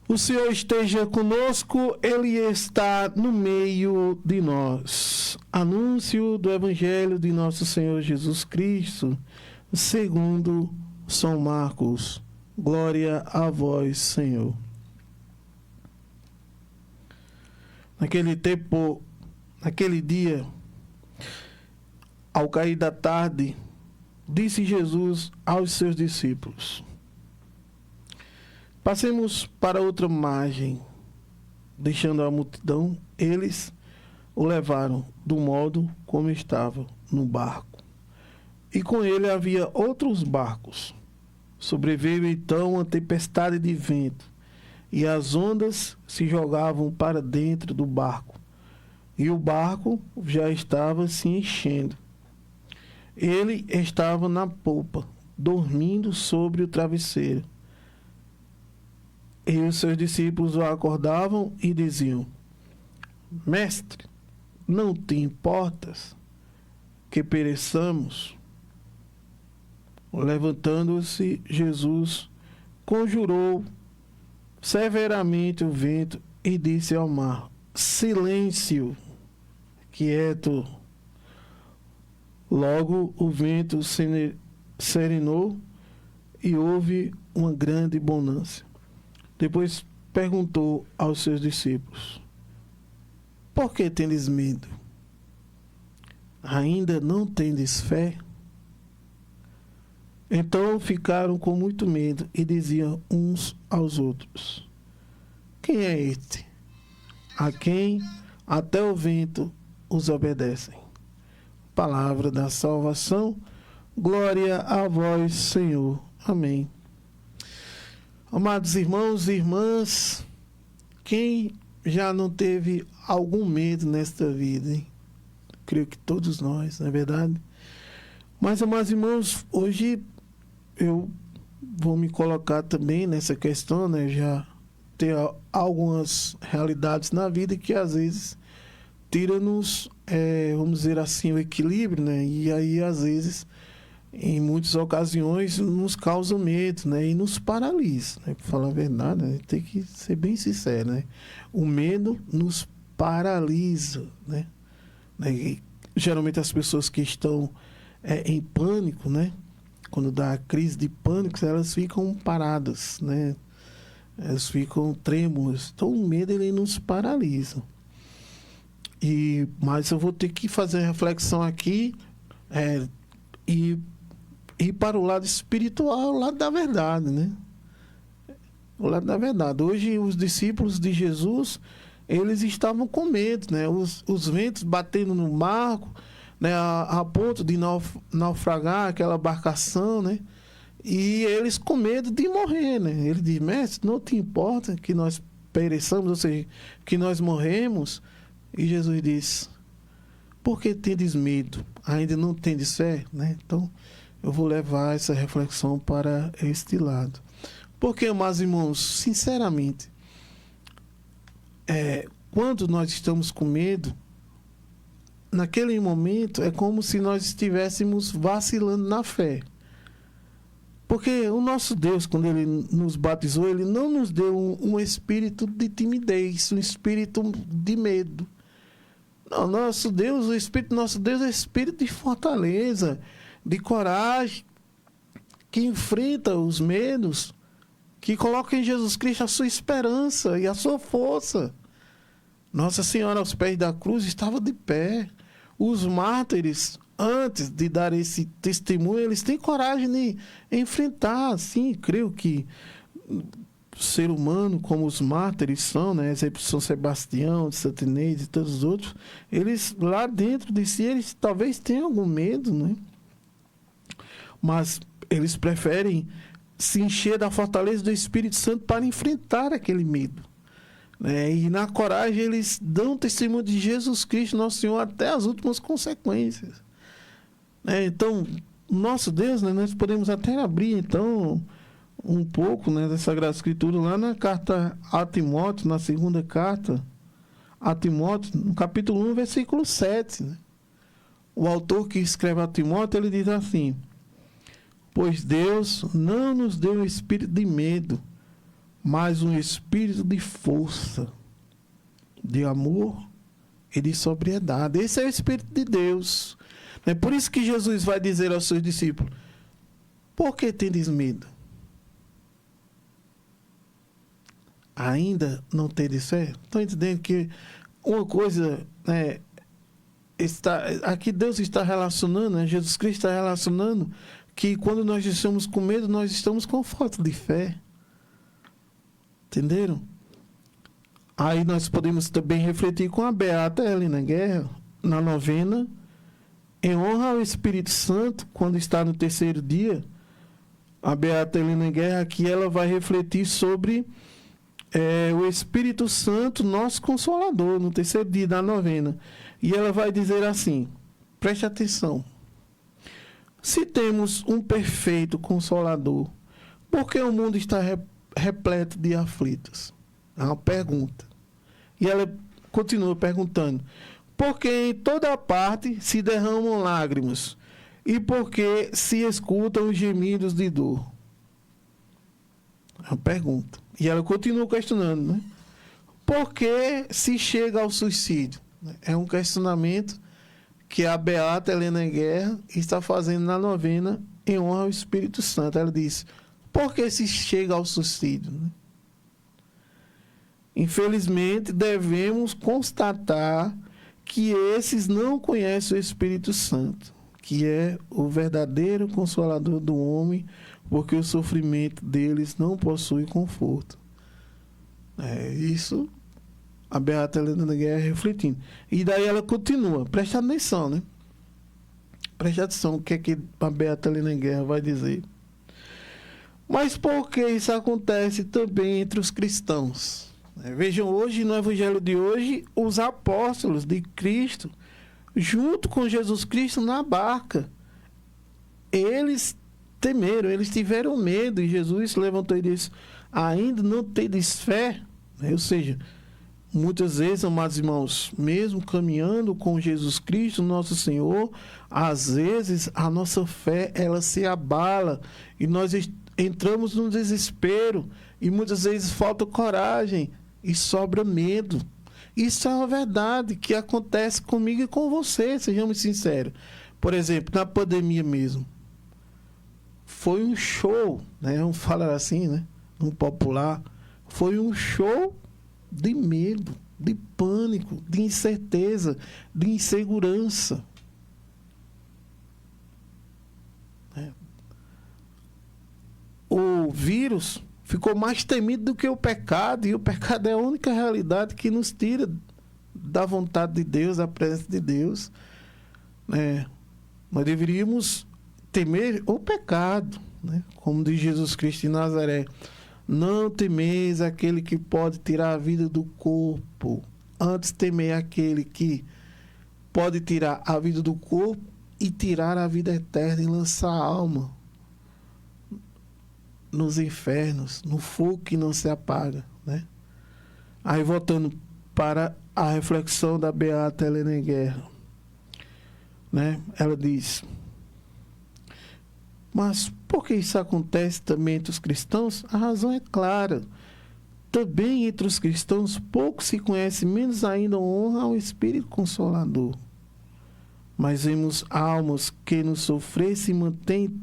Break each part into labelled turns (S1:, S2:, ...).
S1: O Senhor esteja conosco, Ele está no meio de nós. Anúncio do Evangelho de nosso Senhor Jesus Cristo, segundo São Marcos. Glória a vós, Senhor. Naquele tempo, naquele dia, ao cair da tarde, disse Jesus aos seus discípulos: passemos para outra margem. Deixando a multidão, eles o levaram do modo como estava no barco. E com ele havia outros barcos. Sobreveio então uma tempestade de vento, e as ondas se jogavam para dentro do barco, e o barco já estava se enchendo. Ele estava na polpa, dormindo sobre o travesseiro. E os seus discípulos o acordavam e diziam: Mestre, não te importas que pereçamos? Levantando-se, Jesus conjurou severamente o vento e disse ao mar: silêncio, quieto. Logo o vento serenou e houve uma grande bonança. Depois perguntou aos seus discípulos: por que tendes medo? Ainda não tendes fé? Então ficaram com muito medo e diziam uns aos outros: quem é este, a quem até o vento os obedece? Palavra da salvação, glória a vós, Senhor. Amém. Amados irmãos e irmãs, quem já não teve algum medo nesta vida, hein? Creio que todos nós, não é verdade? Mas, amados irmãos, hoje eu vou me colocar também nessa questão, né? Já tem algumas realidades na vida que às vezes tira-nos, vamos dizer assim, o equilíbrio, né? E aí, às vezes, em muitas ocasiões, nos causa medo, né? E nos paralisa, né? Para falar a verdade, né? Tem que ser bem sincero, né? O medo nos paralisa, né? E, geralmente as pessoas que estão em pânico, né? Quando dá a crise de pânico, elas ficam paradas, né? Elas ficam trêmulas. Então, o medo, ele nos paralisa. Mas eu vou ter que fazer reflexão aqui e ir para o lado espiritual, o lado da verdade, né? O lado da verdade. Hoje, os discípulos de Jesus, eles estavam com medo, né? Os ventos batendo no barco, né? A ponto de naufragar aquela embarcação, né? E eles com medo de morrer, né? Ele diz: mestre, não te importa que nós pereçamos, ou seja, que nós morremos? E Jesus diz: por que tendes medo? Ainda não tendes fé? Né? Então, eu vou levar essa reflexão para este lado. Porque, amados irmãos, sinceramente, quando nós estamos com medo, naquele momento é como se nós estivéssemos vacilando na fé. Porque o nosso Deus, quando Ele nos batizou, Ele não nos deu um espírito de timidez, um espírito de medo. Não, nosso Deus, o Espírito nosso Deus é espírito de fortaleza, de coragem, que enfrenta os medos, que coloca em Jesus Cristo a sua esperança e a sua força. Nossa Senhora, aos pés da cruz, estava de pé. Os mártires, antes de dar esse testemunho, eles têm coragem de enfrentar. Sim, creio que ser humano, como os mártires são, né? Exemplo, São Sebastião, de Santa Inês e todos os outros, eles lá dentro de si, eles talvez tenham algum medo, né? Mas eles preferem se encher da fortaleza do Espírito Santo para enfrentar aquele medo, né? E na coragem eles dão testemunho de Jesus Cristo, nosso Senhor, até as últimas consequências, né? Então, nosso Deus, né? Nós podemos até abrir, então, um pouco, né, da Sagrada Escritura lá na carta a Timóteo, na segunda carta a Timóteo, no capítulo 1, versículo 7, né? O autor que escreve a Timóteo, ele diz assim: pois Deus não nos deu um espírito de medo, mas um espírito de força, de amor e de sobriedade. Esse é o Espírito de Deus. É por isso que Jesus vai dizer aos seus discípulos: por que tendes medo? Ainda não tendes fé? Estão entendendo que uma coisa, aqui Deus está relacionando, Jesus Cristo está relacionando, que quando nós estamos com medo, nós estamos com falta de fé. Entenderam? Aí nós podemos também refletir com a beata Helena Guerra, na novena, em honra ao Espírito Santo, quando está no terceiro dia. A beata Helena Guerra, aqui ela vai refletir sobre o Espírito Santo, nosso Consolador, no terceiro dia da novena. E ela vai dizer assim, preste atenção: se temos um perfeito Consolador, por que o mundo está repleto de aflitos? É uma pergunta. E ela continua perguntando: por que em toda parte se derramam lágrimas? E por que se escutam os gemidos de dor? É uma pergunta. E ela continua questionando, né? Por que se chega ao suicídio? É um questionamento que a beata Helena Guerra está fazendo na novena em honra ao Espírito Santo. Ela diz: por que se chega ao suicídio? Infelizmente, devemos constatar que esses não conhecem o Espírito Santo, que é o verdadeiro Consolador do homem, porque o sofrimento deles não possui conforto. Isso a beata Helena Guerra refletindo. E daí ela continua, presta atenção, né? Preste atenção o que é que a beata Helena Guerra vai dizer. Mas por que isso acontece também entre os cristãos? Vejam, hoje, no Evangelho de hoje, os apóstolos de Cristo, junto com Jesus Cristo na barca, eles temeram, eles tiveram medo, e Jesus se levantou e disse: ainda não tendes fé? Ou seja, muitas vezes, amados irmãos, mesmo caminhando com Jesus Cristo, nosso Senhor, às vezes a nossa fé, ela se abala, e nós entramos no desespero, e muitas vezes falta coragem, e sobra medo. Isso é uma verdade que acontece comigo e com você, sejamos sinceros. Por exemplo, na pandemia mesmo, foi um show, né? Vamos falar assim, né? No popular, foi um show de medo, de pânico, de incerteza, de insegurança. O vírus ficou mais temido do que o pecado, e o pecado é a única realidade que nos tira da vontade de Deus, da presença de Deus. Nós deveríamos temer o pecado, né? Como diz Jesus Cristo de Nazaré: não temeis aquele que pode tirar a vida do corpo, antes temei aquele que pode tirar a vida do corpo e tirar a vida eterna, e lançar a alma nos infernos, no fogo que não se apaga, né? Aí, voltando para a reflexão da beata Helena Guerra, né? Ela diz: mas por que isso acontece também entre os cristãos? A razão é clara. Também entre os cristãos pouco se conhece, menos ainda honra ao Espírito Consolador. Mas vemos almas que no sofrer se mantêm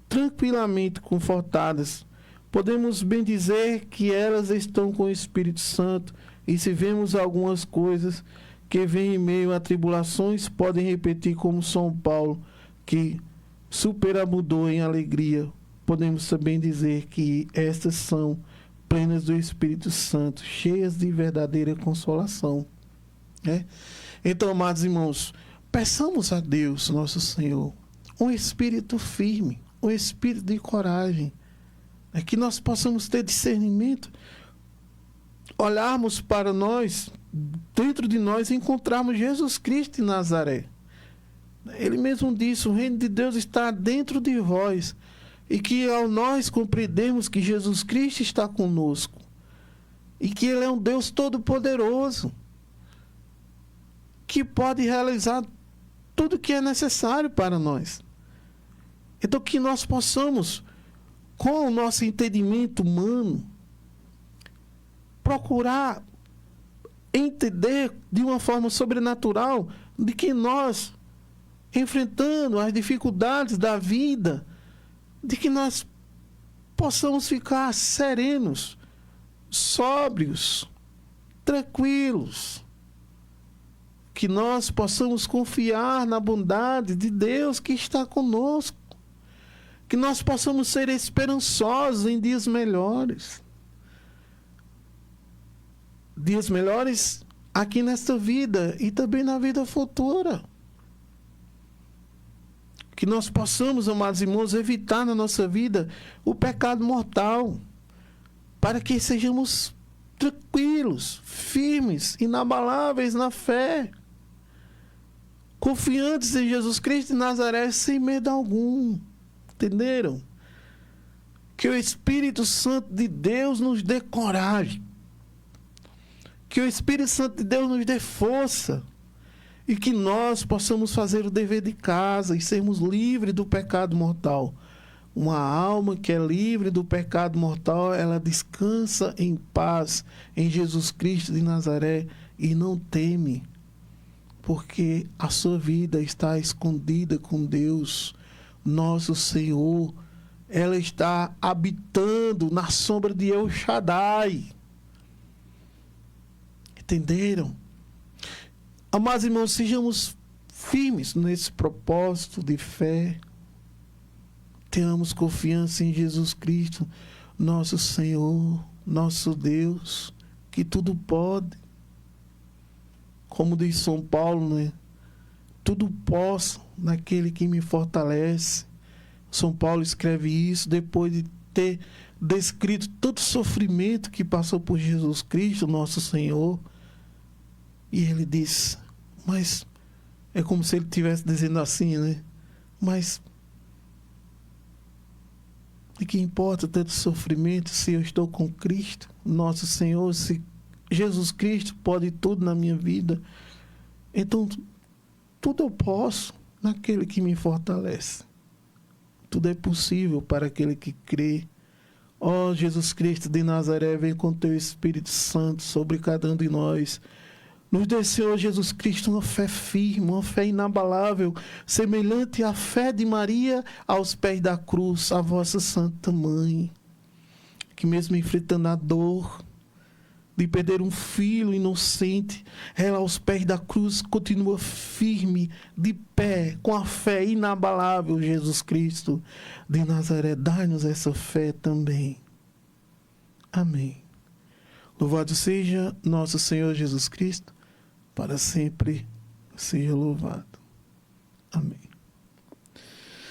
S1: tranquilamente confortadas. Podemos bem dizer que elas estão com o Espírito Santo, e se vemos algumas coisas que vêm em meio a tribulações, podem repetir como São Paulo, que superabundou em alegria. Podemos também dizer que estas são plenas do Espírito Santo, cheias de verdadeira consolação. Então, amados irmãos, peçamos a Deus, nosso Senhor, um espírito firme, um espírito de coragem, que nós possamos ter discernimento, olharmos para nós, dentro de nós, e encontrarmos Jesus Cristo de Nazaré. Ele mesmo disse: o reino de Deus está dentro de vós, e que ao nós compreendermos que Jesus Cristo está conosco, e que Ele é um Deus todo-poderoso, que pode realizar tudo o que é necessário para nós. Então, que nós possamos com o nosso entendimento humano, procurar entender de uma forma sobrenatural de que nós, enfrentando as dificuldades da vida, de que nós possamos ficar serenos, sóbrios, tranquilos, que nós possamos confiar na bondade de Deus que está conosco, que nós possamos ser esperançosos em dias melhores. Dias melhores aqui nesta vida e também na vida futura. Que nós possamos, amados irmãos, evitar na nossa vida o pecado mortal, para que sejamos tranquilos, firmes, inabaláveis na fé, confiantes em Jesus Cristo de Nazaré, sem medo algum. Entenderam? Que o Espírito Santo de Deus nos dê coragem, que o Espírito Santo de Deus nos dê força, e que nós possamos fazer o dever de casa e sermos livres do pecado mortal. Uma alma que é livre do pecado mortal, ela descansa em paz em Jesus Cristo de Nazaré e não teme, porque a sua vida está escondida com Deus, nosso Senhor. Ela está habitando na sombra de El Shaddai. Entenderam? Amados irmãos, sejamos firmes nesse propósito de fé. Tenhamos confiança em Jesus Cristo, nosso Senhor, nosso Deus, que tudo pode. Como diz São Paulo, né? Tudo posso naquele que me fortalece. São Paulo escreve isso depois de ter descrito todo o sofrimento que passou por Jesus Cristo, nosso Senhor. E ele diz, mas é como se ele estivesse dizendo assim, né? Mas de que importa tanto sofrimento se eu estou com Cristo, nosso Senhor, se Jesus Cristo pode tudo na minha vida? Então, tudo eu posso naquele que me fortalece. Tudo é possível para aquele que crê. Ó Jesus Cristo de Nazaré, vem com teu Espírito Santo sobre cada um de nós. Nos dê, Senhor Jesus Cristo, uma fé firme, uma fé inabalável, semelhante à fé de Maria aos pés da cruz, a vossa Santa Mãe, que mesmo enfrentando a dor de perder um filho inocente, ela aos pés da cruz continua firme, de pé, com a fé inabalável. Jesus Cristo de Nazaré, dai-nos essa fé também. Amém. Louvado seja nosso Senhor Jesus Cristo, para sempre seja louvado. Amém.